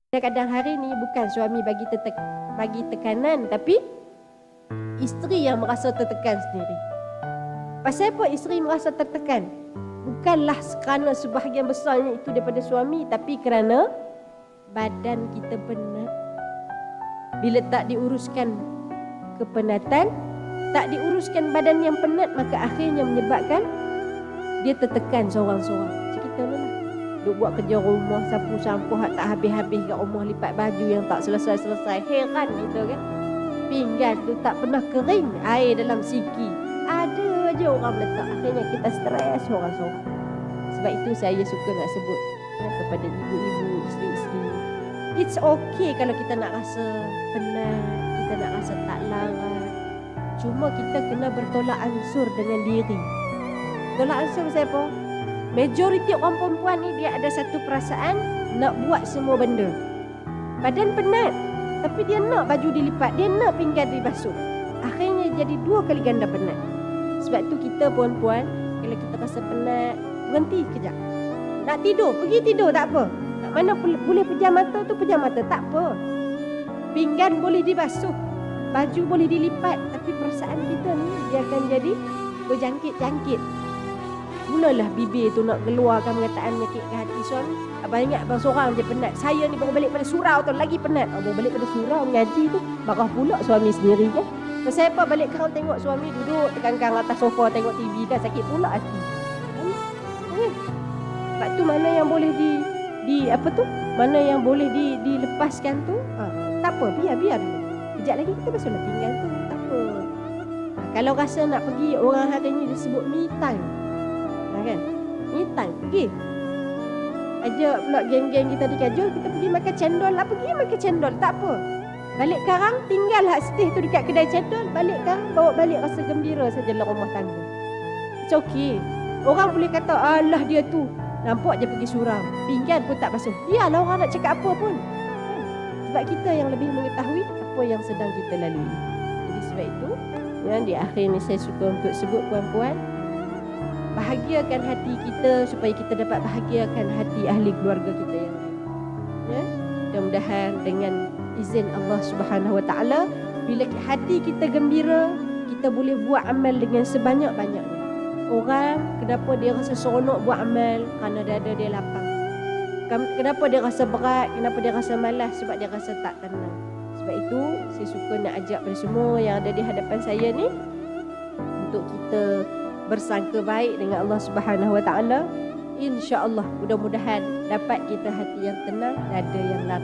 Kadang-kadang hari ni bukan suami bagi tekanan, tapi isteri yang merasa tertekan sendiri. Pasal apa isteri merasa tertekan? Bukanlah kerana sebahagian besarnya itu daripada suami, tapi kerana badan kita penat. Bila tak diuruskan kepenatan, tak diuruskan badan yang penat, maka akhirnya menyebabkan dia tertekan seorang-seorang. Macam kita ni lah, duk buat kerja rumah, sapu-sapu tak habis-habis kat rumah, lipat baju yang tak selesai-selesai. Heran gitu kan. Pinggan tu tak pernah kering, air dalam siki ada aja orang letak. Akhirnya kita stres seorang-seorang. Sebab itu saya suka nak sebut kepada ibu-ibu, isteri-isteri, it's okay kalau kita nak rasa penat, kita nak rasa tak larat. Cuma kita kena bertolak ansur dengan diri. Tolak ansur pasal apa? Majoriti orang perempuan ni dia ada satu perasaan nak buat semua benda. Badan penat, tapi dia nak baju dilipat, dia nak pinggan dibasuh. Akhirnya jadi 2 kali ganda penat. Sebab tu kita perempuan, kalau kita rasa penat, berhenti kejap. Nak tidur, pergi tidur tak apa. Nak mana boleh pejam mata tu pejam mata, tak apa. Pinggan boleh dibasuh, baju boleh dilipat, tapi perasaan kita ni dia akan jadi berjangkit-jangkit. Mulalah bibir tu nak keluarkan perkataan menyakitkan hati suami. Abang ingat abang seorang je penat. Saya ni baru balik pada surau tu lagi penat. Baru balik pada surau mengaji tu, marah pula suami sendiri kan. Pasal apa balik kau tengok suami duduk terkangkang atas sofa tengok TV kan, sakit pula hati. Sebab tu mana yang boleh mana yang boleh dilepaskan tu, tak apa, biar dulu. Kejap lagi kita basuhlah pinggan tu, tak apa. Kalau rasa nak pergi, orang hari ni disebut me time. Kan? Me time, pergi. Ajak pula geng-geng kita di Kajol, kita pergi makan cendol lah, pergi makan cendol, tak apa. Balik karang, tinggal hak setih tu dekat kedai cendol, balik karang, bawa balik rasa gembira sajalah rumah tangga. It's okay. Orang boleh kata, alah dia tu, nampak je pergi surau, pinggan pun tak basuh. Biarlah orang nak cakap apa pun. Sebab kita yang lebih mengetahui apa yang sedang kita lalui. Jadi sebab itu, yang di akhir ni saya suka untuk sebut puan-puan, bahagiakan hati kita supaya kita dapat bahagiakan hati ahli keluarga kita yang lain. Ya? Mudah-mudahan dengan izin Allah Subhanahu Wa Taala, bila hati kita gembira, kita boleh buat amal dengan sebanyak-banyaknya. Orang kenapa dia rasa seronok buat amal? Kerana dada dia lapang. Kenapa dia rasa berat? Kenapa dia rasa malas? Sebab dia rasa tak tenang. Sebab itu saya suka nak ajak pada semua yang ada di hadapan saya ni untuk kita bersangka baik dengan Allah Subhanahu Wa Taala. Insya-Allah mudah-mudahan dapat kita hati yang tenang, dada yang lapang.